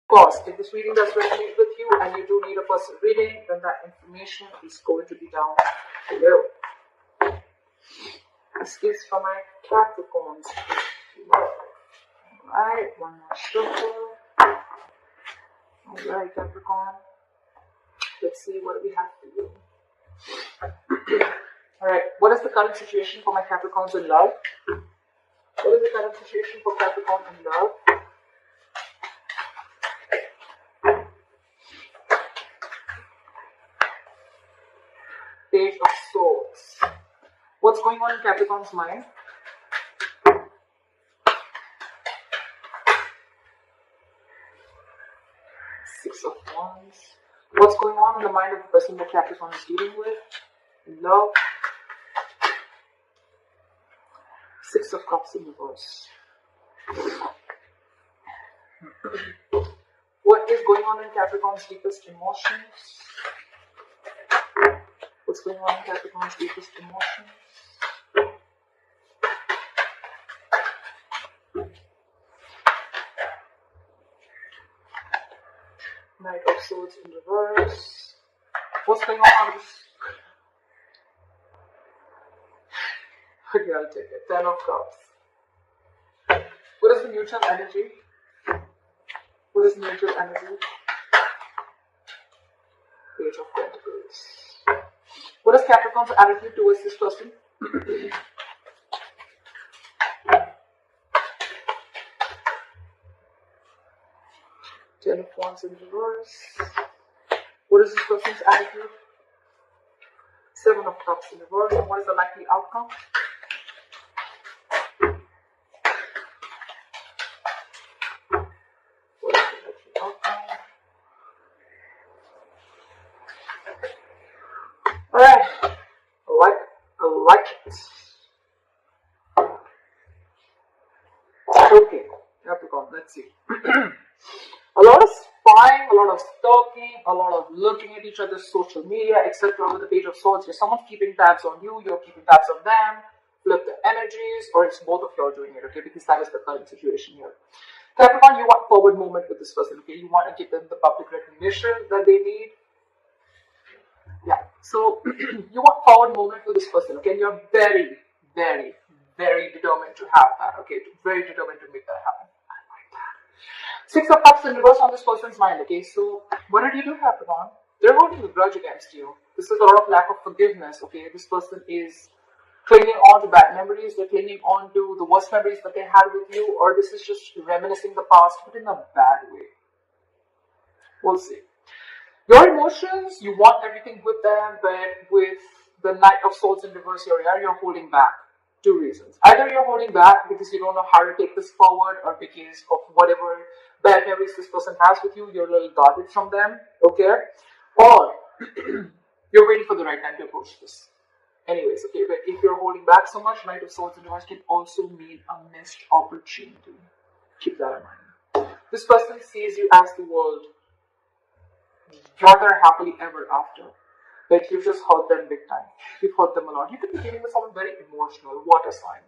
Pause. If this reading does resonate with you and you do need a personal reading, then that information is going to be down below. This is for my Capricorns. Alright, one more shuffle. Alright, Capricorn. Let's see what we have for you. Alright, what is the current situation for my Capricorns in love? What is the current situation for Capricorn in love? Page of Swords. What's going on in Capricorn's mind? Six of Wands. What's going on in the mind of the person that Capricorn is dealing with? Love. Six of Cups in reverse. What is going on in Capricorn's deepest emotions? What's going on in Capricorn's deepest emotions? Knight of Swords in reverse. What's going on? Okay, I'll take it. Ten of Cups. What is the neutral energy? What is neutral energy? Page of Pentacles. What is Capricorn's attitude towards this person? Ten of Wands in reverse. What is this person's attitude? Seven of Cups in reverse. And what is the likely outcome? What is the likely outcome? Alright. I like it. Okay, Capricorn, let's see. A lot of spying, a lot of stalking, a lot of looking at each other's social media, etc. With the Page of Swords. You're someone's keeping tabs on you, you're keeping tabs on them. Flip the energies, or it's both of you are doing it, okay? Because that is the current situation here. Capricorn, you want forward movement with this person, okay? You want to give them the public recognition that they need. Yeah, so you want forward movement with this person, okay? And you're very, very, very determined to have that, okay? Very determined to make that happen. Six of Cups in reverse on this person's mind, okay? So, what did you do, Capricorn? They're holding a grudge against you. This is a lot of lack of forgiveness, okay? This person is clinging on to bad memories. They're clinging on to the worst memories that they had with you, or this is just reminiscing the past, but in a bad way. We'll see. Your emotions, you want everything with them, but with the Knight of Swords in reverse here, you're holding back. Two reasons. Either you're holding back because you don't know how to take this forward, or because of whatever bad memories this person has with you, you're a little guarded from them, okay? Or you're waiting for the right time to approach this. Anyways, okay, but if you're holding back so much, Knight of Swords in reverse can also mean a missed opportunity. Keep that in mind. This person sees you as the world. You're their happily ever after. But you've just hurt them big time. You've hurt them a lot. You could be dealing with someone very emotional, water sign.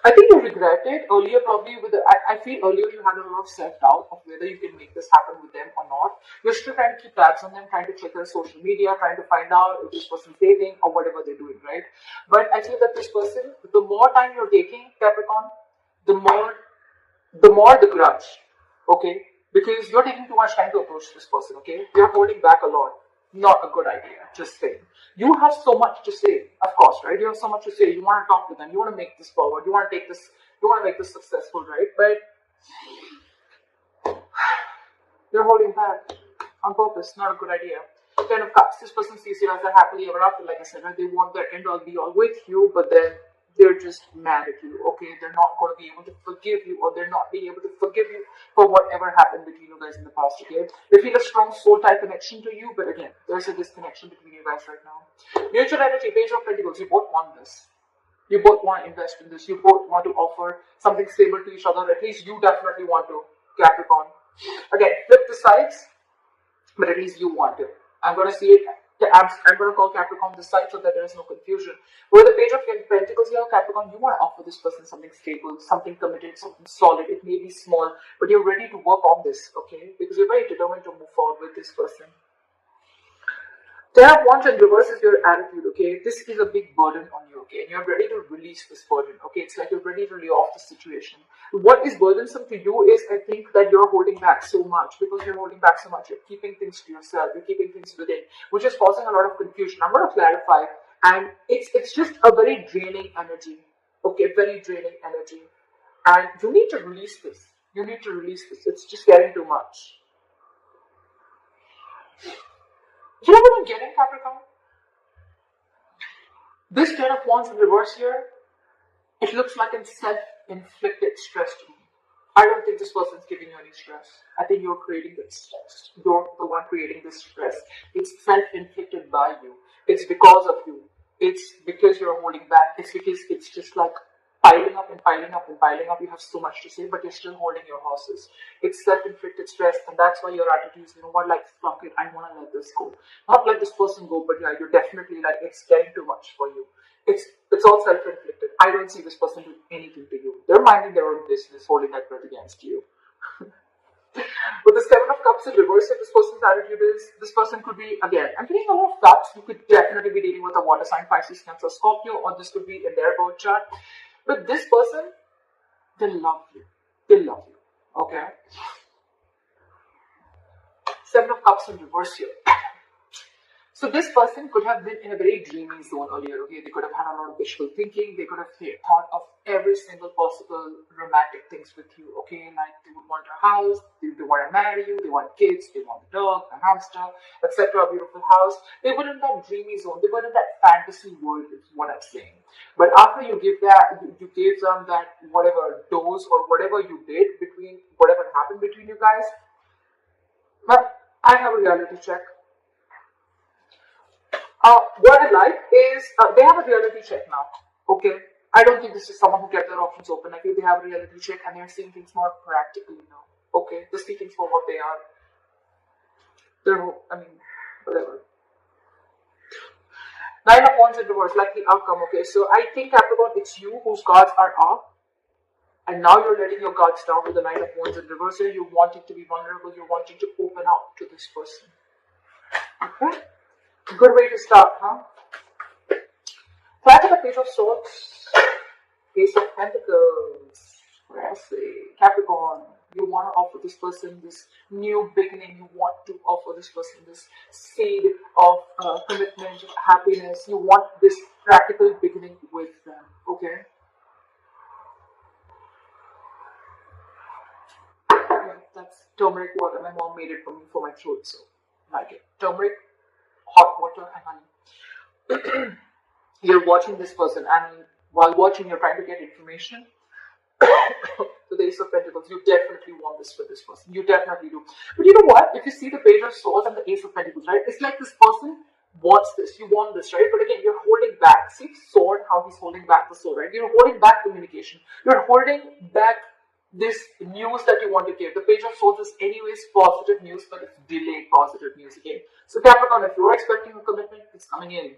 I think you regret it earlier, probably with I feel earlier you had a lot of self-doubt of whether you can make this happen with them or not. You're still trying to keep tabs on them, trying to check their social media, trying to find out if this person's dating or whatever they're doing, right? But I feel that this person, the more time you're taking, Capricorn, the more the grudge, okay? Because you're taking too much time to approach this person, okay? You're holding back a lot. Not a good idea, just saying. You have so much to say, of course, right? You have so much to say. You want to talk to them. You want to make this forward. You want to take this, you want to make this successful, right? But you're holding back on purpose. Not a good idea. Ten of Cups. This person sees you as a happily ever after, like I said, right? They want their end all be all with you, but then they're just mad at you, okay? They're not going to be able to forgive you, or they're not being able to forgive you for whatever happened between you guys in the past, okay? They feel a strong soul-type connection to you, but again, there's a disconnection between you guys right now. Mutual energy, Page of Pentacles, you both want this. You both want to invest in this. You both want to offer something stable to each other. At least you definitely want to, Capricorn. Again, flip the sides, but at least you want to. I'm going to see it Yeah, I'm going to call Capricorn this side so that there is no confusion. With the Page of Pentacles here, Capricorn, you want to offer this person something stable, something committed, something solid. It may be small, but you're ready to work on this, okay? Because you're very determined to move forward with this person. Ten of Wands in reverse is your attitude, okay? This is a big burden on you, okay? And you're ready to release this burden, okay? It's like you're ready to lay off the situation. What is burdensome to you is, I think, that you're holding back so much. Because you're holding back so much, you're keeping things to yourself, you're keeping things within, which is causing a lot of confusion. I'm going to clarify, and it's just a very draining energy, okay? Very draining energy. And you need to release this. You need to release this. It's just getting too much. You know what I'm getting, Capricorn? This Ten of Wands in reverse here, it looks like a self-inflicted stress to me. I don't think this person's giving you any stress. I think you're creating this stress. You're the one creating this stress. It's self-inflicted by you. It's because of you. It's because you're holding back. It's because it's just like piling up and piling up and piling up. You have so much to say, but you're still holding your horses. It's self-inflicted stress, and that's why your attitude is, you know what, like, fuck it, I want to let this go. Not let this person go, but yeah, you're definitely like, it's getting too much for you. It's all self-inflicted. I don't see this person do anything to you. They're minding their own business, holding that grudge against you. With the Seven of Cups in reverse, if this person's attitude is, this person could be, again, I'm getting a lot of cups. You could definitely be dealing with a water sign, Pisces, Cancer, Scorpio, or this could be in their birth chart. But this person, they love you. They love you. Okay? Seven of Cups in reverse here. So this person could have been in a very dreamy zone earlier, okay? They could have had a lot of wishful thinking. They could have thought of every single possible romantic things with you, okay? Like they would want a house, they want to marry you, they want kids, they want a dog, a hamster, etc., a beautiful house. They were in that dreamy zone. They were in that fantasy world, is what I'm saying. But after you give that, you gave them that whatever dose or whatever you did between, whatever happened between you guys, but I have a reality check. What I like is they have a reality check now. Okay, I don't think this is someone who kept their options open. I think they have a reality check and they're seeing things more practically now. Okay, they're speaking for what they are. I mean, whatever. Nine of Wands in reverse, like the outcome. Okay, so I think, Capricorn, it's you whose cards are up, and now you're letting your cards down with the Nine of Wands in reverse. Here, you're wanting to be vulnerable. You're wanting to open up to this person. Okay. Good way to start, huh? Back to the Page of Swords, Ace of Pentacles. Let's see, Capricorn, you want to offer this person this new beginning. You want to offer this person this seed of commitment, happiness. You want this practical beginning with them, okay? Yeah, that's turmeric water. My mom made it for me for my throat, so I like it. Turmeric, hot water, and honey. You're watching this person, and while watching, you're trying to get information. So the Ace of Pentacles, you definitely want this for this person. You definitely do. But you know what? If you see the Page of Swords and the Ace of Pentacles, right? It's like this person wants this. You want this, right? But again, you're holding back. See sword, how he's holding back the sword, right? You're holding back communication. You're holding back this news that you want to give. The Page of Swords is anyways positive news, but it's delayed positive news again. So Capricorn, if you're expecting a commitment, it's coming in.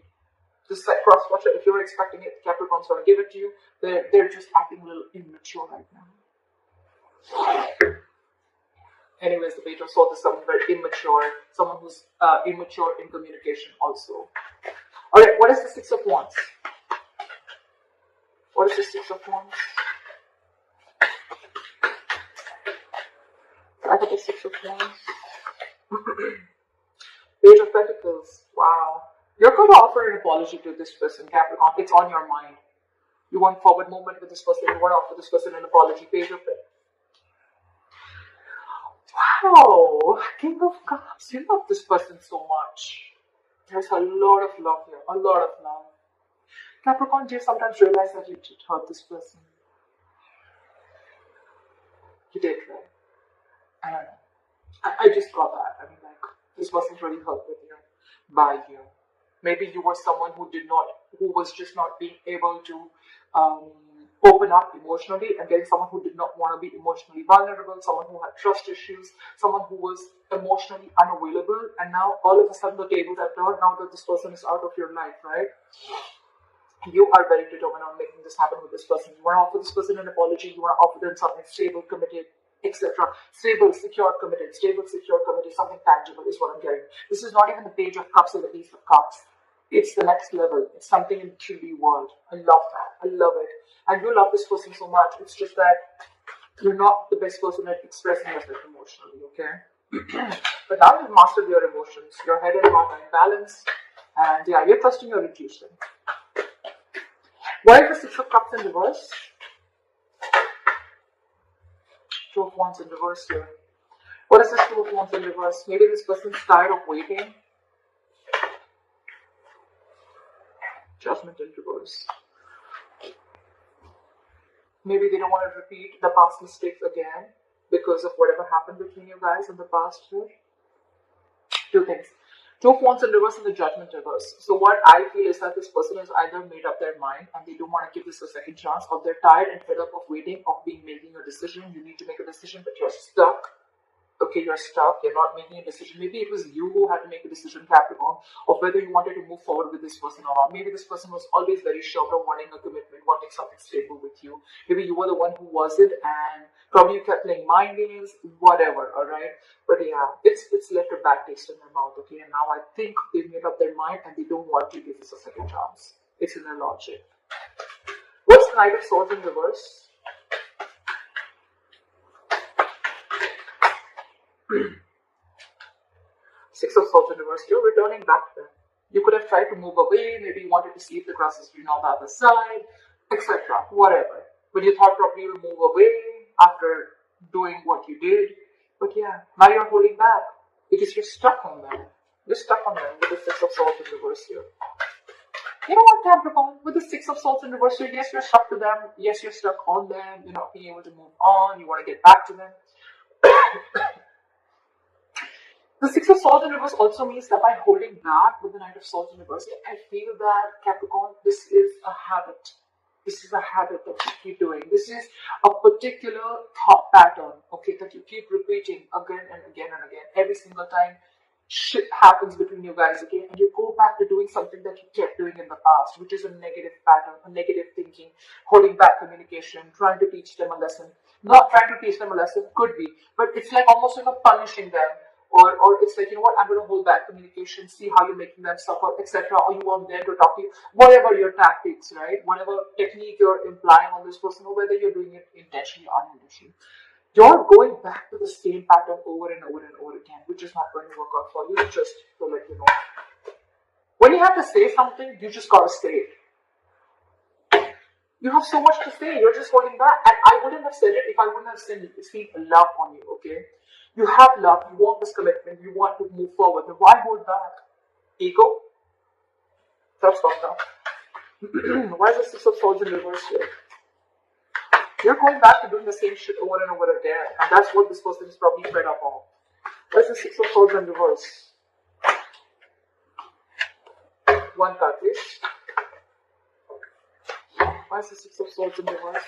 Just like cross watcher, if you're expecting it, Capricorn's going to give it to you. They're just acting a little immature right now. Anyways, the Page of Swords is someone very immature, someone who's immature in communication also. Alright, what is the Six of Wands? What is the Six of Wands? I got the Six of Wands. Page of Pentacles. Wow. You're going to offer an apology to this person, Capricorn. It's on your mind. You want forward movement with this person. You want to offer this person an apology. Page of Pentacles. Wow. King of Cups. You love this person so much. There's a lot of love here. A lot of love. Capricorn, do you sometimes realize that you did hurt this person? You did, right? I don't know. I just got that. I mean, like, this wasn't really hurt with you, by you. Maybe you were someone who was just not being able to open up emotionally. I'm getting someone who did not want to be emotionally vulnerable, someone who had trust issues, someone who was emotionally unavailable, and now all of a sudden the tables have turned now that this person is out of your life, right? You are very determined on making this happen with this person. You want to offer this person an apology, you want to offer them something stable, committed, etc. Stable, secure, committed, stable, secure, committed, something tangible is what I'm getting. This is not even the Page of Cups or the Ace of Cups. It's the next level. It's something in the 3D world. I love that. I love it. And you love this person so much. It's just that you're not the best person at expressing yourself emotionally, okay? But now you've mastered your emotions. Your head and heart are in balance. And yeah, you're trusting your intuition. Why is the Six of Cups in reverse? Two of Wands in reverse here. What is this Two of Wands in reverse? Maybe this person's tired of waiting. Judgment in reverse. Maybe they don't want to repeat the past mistakes again because of whatever happened between you guys in the past year. Two things. Two of Wands in reverse and the Judgment reverse. So what I feel is that this person has either made up their mind and they don't want to give this a second chance, or they're tired and fed up of waiting, of making a decision. You need to make a decision, but you're stuck. Okay, you're stuck, you're not making a decision. Maybe it was you who had to make a decision, Capricorn, of whether you wanted to move forward with this person or not. Maybe this person was always very sure of wanting a commitment, wanting something stable with you. Maybe you were the one who wasn't, and probably you kept playing mind games, whatever, alright? But yeah, it's left a bad taste in their mouth, okay? And now I think they've made up their mind and they don't want to give this a second chance. It's in their logic. What's the Knight of Swords in reverse? Six of Swords in reverse. You're returning back to them. You could have tried to move away. Maybe you wanted to see if the grass is green on the other side, etc. Whatever. But you thought probably you would move away after doing what you did. But yeah, now you're holding back because you're stuck on them. You're stuck on them with the Six of Swords in reverse here. You know what, Capricorn? With the Six of Swords in reverse here, yes, you're stuck to them. Yes, you're stuck on them. You're not being able to move on. You want to get back to them. The Six of Swords in reverse also means that by holding back with the Knight of Swords in reverse, I feel that, Capricorn, this is a habit. This is a habit that you keep doing. This is a particular thought pattern, okay, that you keep repeating again and again and again. Every single time shit happens between you guys, okay, and you go back to doing something that you kept doing in the past, which is a negative pattern, a negative thinking, holding back communication, trying to teach them a lesson. Not trying to teach them a lesson, could be, but it's like almost punishing them. Or it's like, you know what, I'm going to hold back communication, see how you're making them suffer, etc. Or you want them to talk to you, whatever your tactics, right? Whatever technique you're implying on this person, or whether you're doing it intentionally or unintentionally. You're going back to the same pattern over and over and over again, which is not going to work out for you, just to let you know. When you have to say something, you just got to say it. You have so much to say, you're just holding back. And I wouldn't have said it if I wouldn't have seen love on you, okay? You have love, you want this commitment, you want to move forward. Then why hold back? Ego? That's fucked up. Why is the Six of Swords in reverse here? You're going back to doing the same shit over and over again. And that's what this person is probably fed up on. Why is the Six of Swords in reverse? One card, please. Why is the Six of Swords in reverse?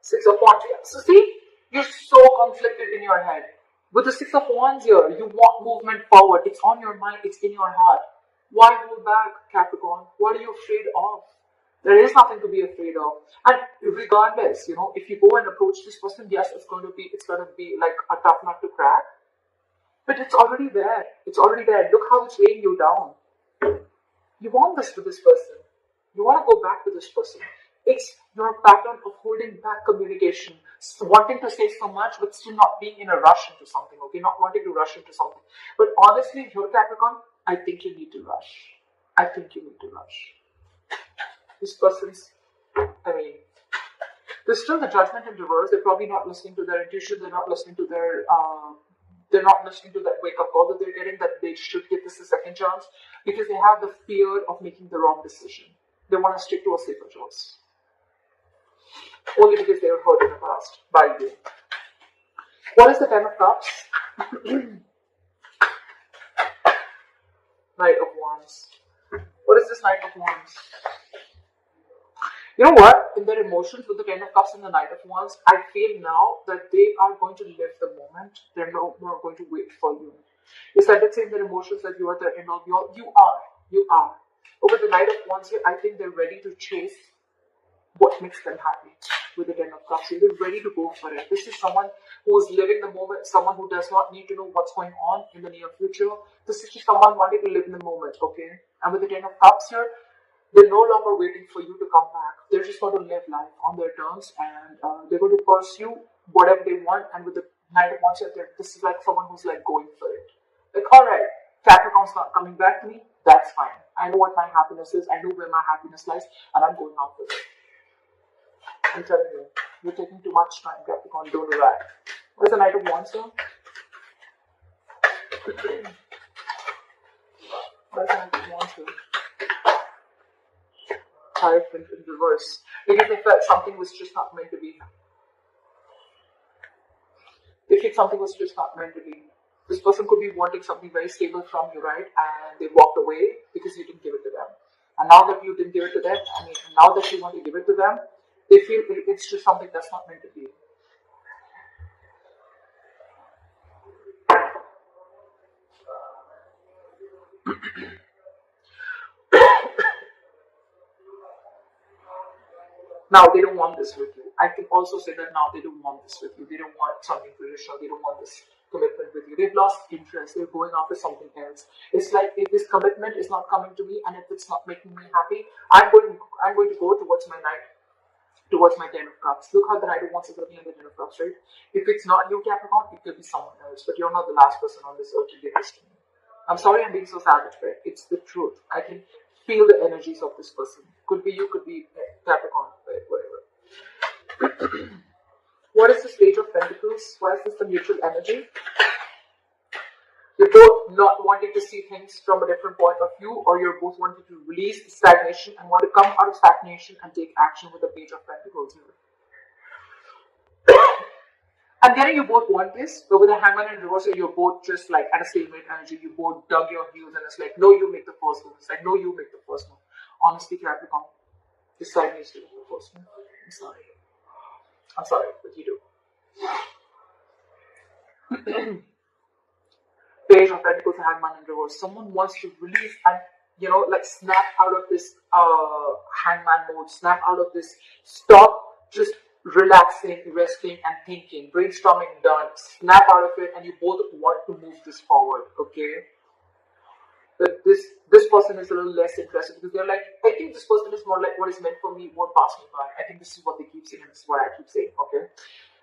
Six of Wands. So see, you're so conflicted in your head. With the Six of Wands here, you want movement forward. It's on your mind, it's in your heart. Why hold back, Capricorn? What are you afraid of? There is nothing to be afraid of. And regardless, you know, if you go and approach this person, yes, it's going to be like a tough nut to crack. But it's already there. It's already there. Look how it's weighing you down. You want this with this person. You want to go back to this person. It's your pattern of holding back communication, wanting to say so much, but still not being in a rush into something, okay? Not wanting to rush into something. But honestly, your Capricorn, I think you need to rush. I think you need to rush. This person's, there's still the Judgment in reverse. They're probably not listening to their intuition. They're not listening to their, they're not listening to that wake-up call that they're getting, that they should give this a second chance, because they have the fear of making the wrong decision. They want to stick to a safer choice. Only because they were hurt in the past by you. What is the Ten of Cups? Knight of Wands. What is this Knight of Wands? You know what? In their emotions with the Ten of Cups and the Knight of Wands, I feel now that they are going to live the moment. They're no more going to wait for you. You started saying their emotions that you are the end all be all. You are. Over the Knight of Wands here, I think they're ready to chase what makes them happy with the Ten of Cups. They're ready to go for it. This is someone who is living the moment, someone who does not need to know what's going on in the near future. This is just someone wanting to live in the moment, okay? And with the Ten of Cups here, they're no longer waiting for you to come back. They're just going to live life on their terms, and they're going to pursue whatever they want. And with the Knight of Wands, this is like someone who's like going for it. Like, all right, Capricorn's not coming back to me. That's fine. I know what my happiness is. I know where my happiness lies, and I'm going after it. I'm telling you, you're taking too much time, Capricorn. Don't do that. Where's the Knight of Wands here? Where's the Knight of Wands here? Hierophant in reverse, because they felt something was just not meant to be. They felt something was just not meant to be. This person could be wanting something very stable from you, right? And they walked away because you didn't give it to them. And now that you didn't give it to them, now that you want to give it to them, they feel it's just something that's not meant to be. Now they don't want this with you. I can also say that now they don't want this with you. They don't want something traditional. They don't want this commitment with you. They've lost interest. They're going after something else. It's like, if this commitment is not coming to me and if it's not making me happy, I'm going to go towards my Ten of Cups. Look how the Knight of Wands is looking at the Ten of Cups, right? If it's not you, Capricorn, it could be someone else. But you're not the last person on this earth to give this to me. I'm sorry I'm being so savage, but it's the truth. I can feel the energies of this person. Could be you, could be Capricorn, whatever. What is this Page of Pentacles? Why is this the mutual energy? You're both not wanting to see things from a different point of view, or you're both wanting to release stagnation and want to come out of stagnation and take action with the Page of Pentacles here. I'm getting you both want this, but with the Hangman and reverse, you're both just like at a stalemate energy. You both dug your heels and it's like, no, you make the first move. It's like, no, you make the first move. Honestly, Capricorn, this side needs to make the first move. I'm sorry, but you do. Page of Pentacles and Hangman in reverse. Someone wants to release and, like snap out of this Hangman mode, snap out of this, stop just relaxing, resting and thinking, brainstorming done, snap out of it, and you both want to move this forward, okay? But this person is a little less interested because they're like, I think this person is more like what is meant for me won't pass me by. I think this is what they keep saying and this is what I keep saying, okay?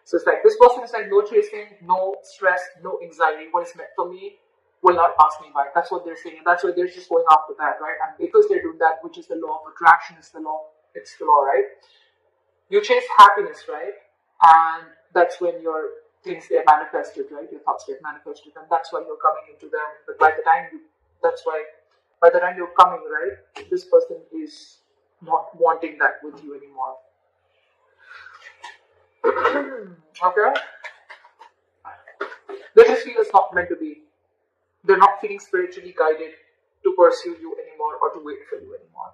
So it's like this person is like no chasing, no stress, no anxiety. What is meant for me will not pass me by. That's what they're saying, and that's why they're just going after that, right? And because they're doing that, which is the law of attraction, it's the law, right? You chase happiness, right? And that's when your things get manifested, right? Your thoughts get manifested, and that's why you're coming into them. But by the time you're coming, right, this person is not wanting that with you anymore. Okay? They just feel it's not meant to be. They're not feeling spiritually guided to pursue you anymore or to wait for you anymore.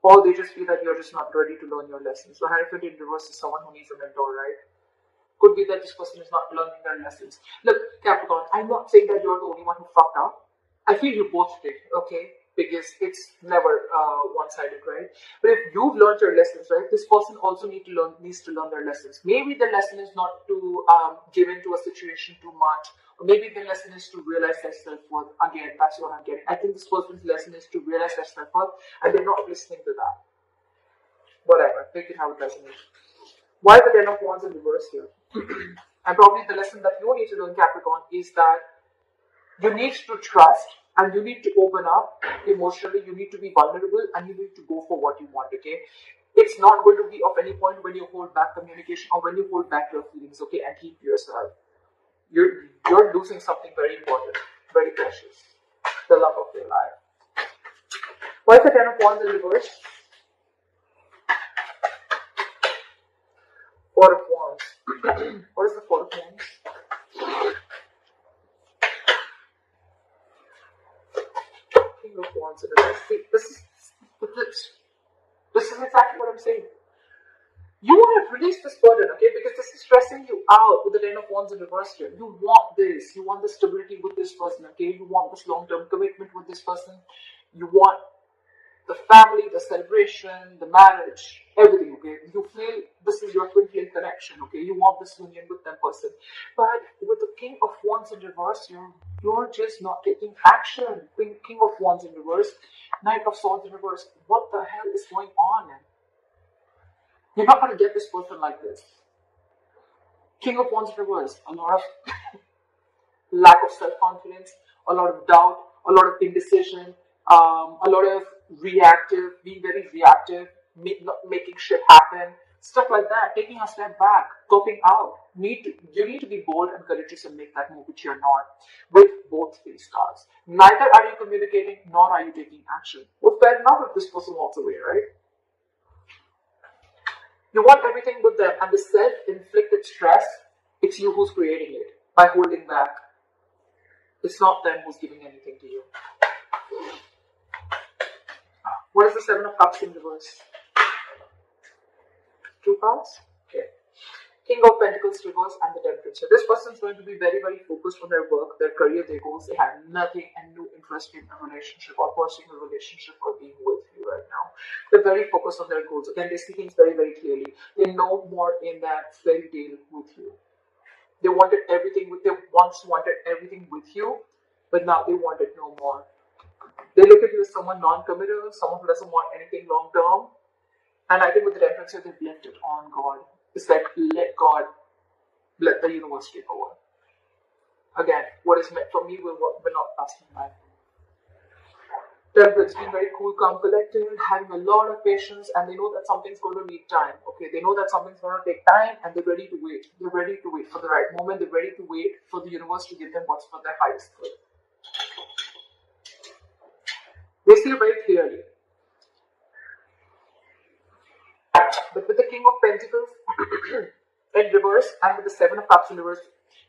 Or they just feel that you're just not ready to learn your lessons. So Hierophant in reverse is someone who needs a mentor, right? Could be that this person is not learning their lessons. Look, Capricorn, I'm not saying that you're the only one who fucked up. I feel you both did, okay? Because it's never one-sided, right? But if you've learned your lessons, right, this person also needs to learn their lessons. Maybe the lesson is not to give into a situation too much, or maybe the lesson is to realize their self-worth. Again, that's what I'm getting. I think this person's lesson is to realize their self-worth, and they're not listening to that. Whatever, take it how it resonates. Why the Ten of Wands in reverse here? And probably the lesson that you need to learn, Capricorn, is that you need to trust and you need to open up emotionally. You need to be vulnerable and you need to go for what you want, okay? It's not going to be of any point when you hold back communication or when you hold back your feelings, okay? And keep yourself. You're losing something very important, very precious. The love of your life. Why is the Ten of Wands in reverse? Four of Wands. What is the Four of Wands? King of Wands in reverse. See, this is is exactly what I'm saying. You want to release this burden, okay? Because this is stressing you out with the Ten of Wands in reverse here. You want this. You want the stability with this person, okay? You want this long-term commitment with this person. You want the family, the celebration, the marriage, everything, okay? You feel this is your twin flame connection, okay? You want this union with that person. But with the King of Wands in reverse, you're just not taking action. King of Wands in reverse, Knight of Swords in reverse. What the hell is going on? You're not going to get this person like this. King of Wands in reverse, a lot of lack of self-confidence, a lot of doubt, a lot of indecision, a lot of being very reactive, not making shit happen, stuff like that, taking a step back, topping out. You need to be bold and courageous and make that move, which you're not, with both these cards. Neither are you communicating, nor are you taking action. Well, fair enough if this person walks away, right? You want everything with them, and the self-inflicted stress, it's you who's creating it by holding back. It's not them who's giving anything to you. What is the Seven of Cups in reverse? Two cards? Okay. King of Pentacles reverse and the Temperance. So this person is going to be very, very focused on their work, their career, their goals. They have nothing and no interest in a relationship or pursuing a relationship or being with you right now. They're very focused on their goals. Again, they see things very, very clearly. They know more in that fairy tale with you. They once wanted everything with you, but now they want it no more. They look at you as someone non-committal, someone who doesn't want anything long-term. And I think with the Temperance here, they've left it on God. It's like, let the universe take over. Again, what is meant for me will not pass me by. Temperance, being very cool, calm, collected, having a lot of patience, and they know that something's going to need time. Okay, they know that something's going to take time, and they're ready to wait. They're ready to wait for the right moment. They're ready to wait for the universe to give them what's for their highest good. They see very clearly. But with the King of Pentacles in reverse and with the Seven of Cups in reverse,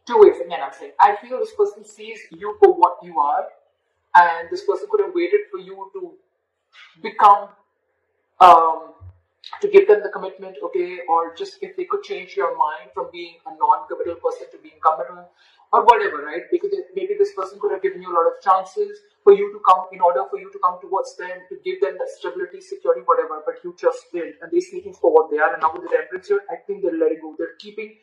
two ways. Again, I'm saying, I feel this person sees you for what you are, and this person could have waited for you to become, to give them the commitment, okay, or just if they could change your mind from being a non-committal person to being committal, or whatever, right? Because maybe this person could have given you a lot of chances for you to come, in order for you to come towards them, to give them that stability, security, whatever, but you just didn't, and they see things for what they are, and now with the Temperance here, I think they're letting go. They're keeping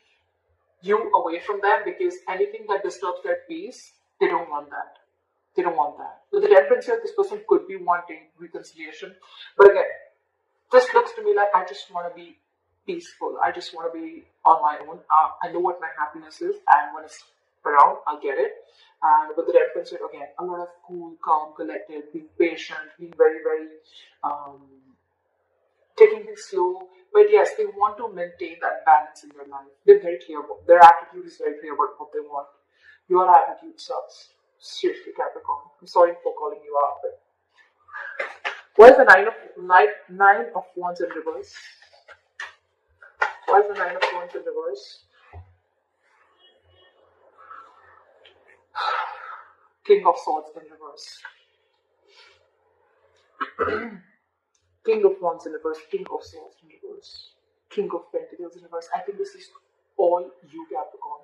you away from them, because anything that disturbs their peace, they don't want that. They don't want that. With the Temperance here, this person could be wanting reconciliation, but again, this looks to me like I just want to be peaceful. I just want to be on my own. I know what my happiness is, and when it's around, I'll get it. And with the Temperance here, again, a lot of cool, calm, collected, being patient, being very, very, taking things slow. But yes, they want to maintain that balance in their life. They're very clear about, their attitude is very clear about what they want. Your attitude sucks. Seriously, Capricorn. I'm sorry for calling you out, but why is the Nine of Wands in reverse? Why is the Nine of Wands in reverse? King of Swords in reverse. King of Wands in reverse. King of Swords in reverse. King of Pentacles in reverse. I think this is all you, Capricorn.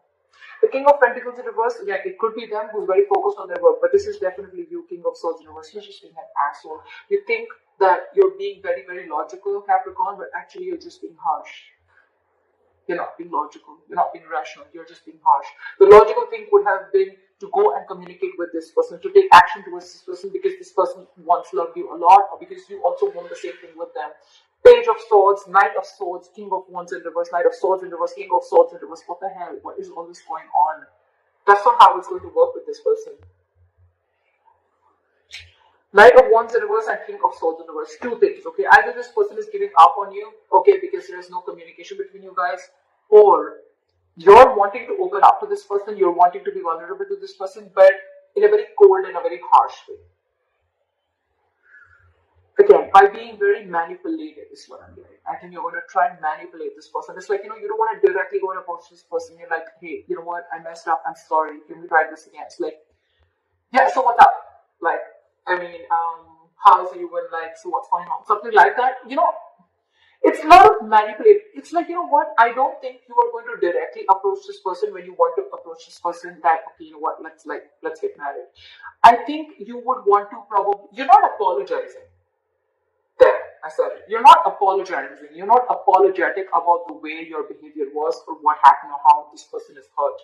The King of Pentacles in reverse, yeah, it could be them who's very focused on their work, but this is definitely you, King of Swords in reverse. You're just being an asshole. You think that you're being very, very logical, Capricorn, but actually you're just being harsh. You're not being logical. You're not being rational. You're just being harsh. The logical thing would have been to go and communicate with this person, to take action towards this person, because this person once loved you a lot, or because you also want the same thing with them. Page of Swords, Knight of Swords, King of Wands in reverse, Knight of Swords in reverse, King of Swords in reverse. What the hell? What is all this going on? That's not how it's going to work with this person. Knight of Wands in reverse and King of Swords in reverse. Two things, okay? Either this person is giving up on you, okay, because there is no communication between you guys, or you're wanting to open up to this person, you're wanting to be vulnerable to this person, but in a very cold and a very harsh way. Again, by being very manipulative is what I'm doing. I think you're going to try and manipulate this person. It's like, you don't want to directly go and approach this person. You're like, hey, you know what? I messed up. I'm sorry. Can we try this again? It's like, yeah, so what's up? Like, I mean, how's you? And like, so what's going on? Something like that. It's a lot of manipulate. It's like, you know what? I don't think you are going to directly approach this person when you want to approach this person that, okay, you know what, let's get married. I think you would want to probably, you're not apologizing. There, I said it. You're not apologizing. You're not apologetic about the way your behavior was or what happened or how this person is hurt.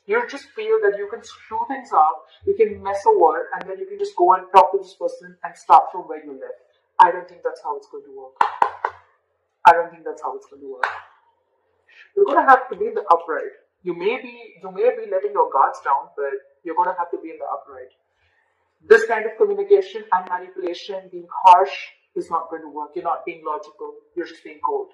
You just feel that you can screw things up, you can mess over, and then you can just go and talk to this person and start from where you left. I don't think that's how it's going to work. I don't think that's how it's going to work. You're going to have to be in the upright. You may be letting your guards down, but you're going to have to be in the upright. This kind of communication and manipulation, being harsh, is not going to work. You're not being logical. You're just being cold.